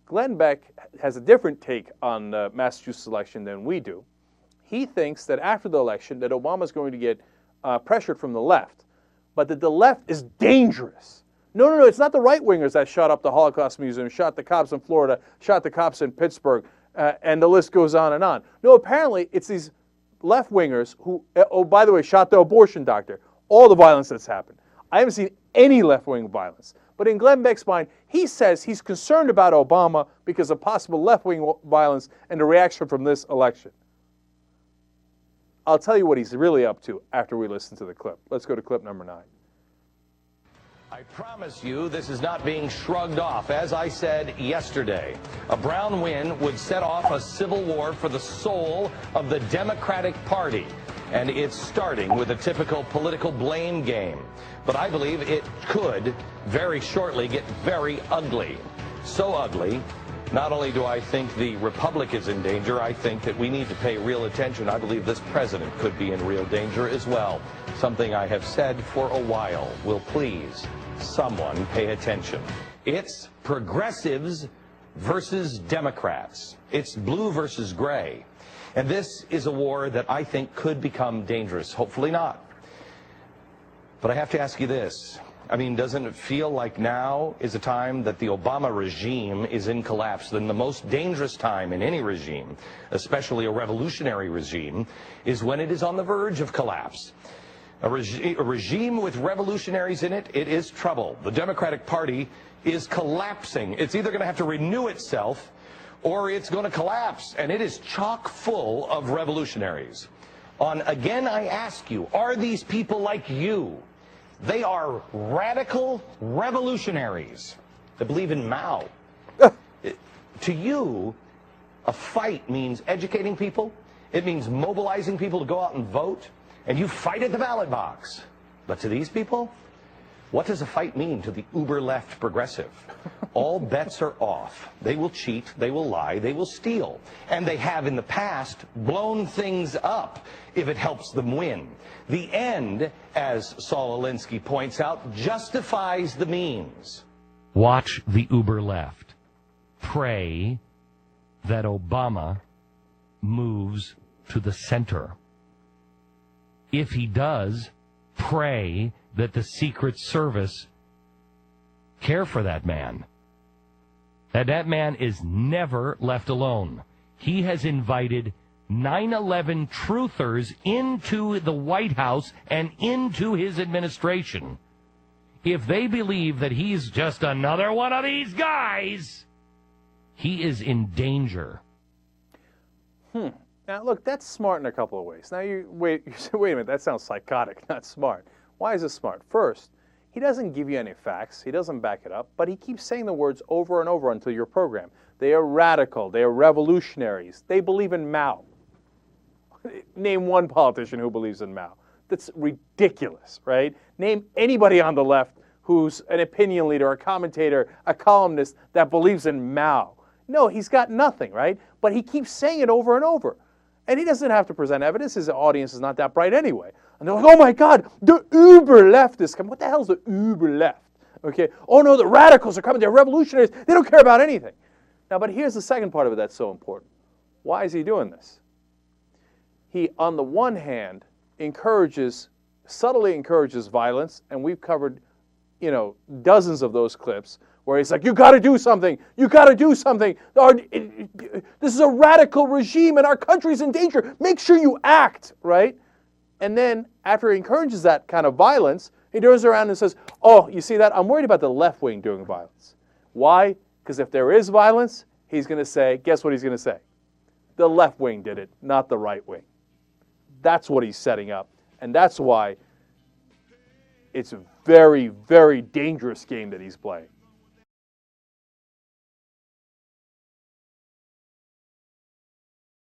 Glenn Beck has a different take on the Massachusetts election than we do. He thinks that after the election that Obama's going to get pressured from the left, but that the left is dangerous. No, it's not the right-wingers that shot up the Holocaust Museum, shot the cops in Florida, shot the cops in Pittsburgh, and the list goes on and on. No, apparently it's these left-wingers who, oh, by the way, shot the abortion doctor. All the violence that's happened. I haven't seen any left-wing violence. But in Glenn Beck's mind, he says he's concerned about Obama because of possible left-wing violence and the reaction from this election. I'll tell you what he's really up to after we listen to the clip. Let's go to clip number 9. I promise you this is not being shrugged off. As I said yesterday, a Brown win would set off a civil war for the soul of the Democratic Party. And it's starting with a typical political blame game. But I believe it could very shortly get very ugly. So ugly, not only do I think the Republic is in danger, I think that we need to pay real attention. I believe this president could be in real danger as well. Something I have said for a while. Will please someone pay attention. It's progressives versus Democrats. It's blue versus gray. And this is a war that I think could become dangerous. Hopefully not. But I have to ask you this. I mean, doesn't it feel like now is a time that the Obama regime is in collapse? Then the most dangerous time in any regime, especially a revolutionary regime, is when it is on the verge of collapse. A regime with revolutionaries in it, it is trouble. The Democratic Party is collapsing. It's either going to have to renew itself or it's going to collapse, and it is chock full of revolutionaries. Again, I ask you, are these people like you? They are radical revolutionaries that believe in Mao. To you, a fight means educating people. It means mobilizing people to go out and vote, and you fight at the ballot box. But to these people, what does a fight mean to the uber-left progressive? All bets are off. They will cheat, they will lie, they will steal. And they have in the past blown things up if it helps them win. The end, as Saul Alinsky points out, justifies the means. Watch the uber-left. Pray that Obama moves to the center. If he does, pray that the Secret Service care for that man. That man is never left alone. He has invited 9/11 truthers into the White House and into his administration. If they believe that he's just another one of these guys, he is in danger. Now, look, that's smart in a couple of ways. Now, you say, wait a minute, that sounds psychotic, not smart. Why is it smart? First, he doesn't give you any facts. He doesn't back it up, but he keeps saying the words over and over until your program. They are radical. They are revolutionaries. They believe in Mao. Name one politician who believes in Mao. That's ridiculous, right? Name anybody on the left who's an opinion leader, a commentator, a columnist that believes in Mao. No, he's got nothing, right? But he keeps saying it over and over. And he doesn't have to present evidence. His audience is not that bright anyway. And they're like, oh my God, the uber left is coming. What the hell is the uber left? Okay. Oh no, the radicals are coming. They're revolutionaries. They don't care about anything. Now, but here's the second part of it that's so important. Why is he doing this? He, on the one hand, subtly encourages violence, and we've covered, dozens of those clips where he's like, you got to do something. You got to do something. This is a radical regime, and our country's in danger. Make sure you act, right? And then after he encourages that kind of violence, he turns around and says, oh, you see that? I'm worried about the left wing doing violence. Why? Because if there is violence, he's going to say, guess what he's going to say? The left wing did it, not the right wing. That's what he's setting up. And that's why it's a very, very dangerous game that he's playing.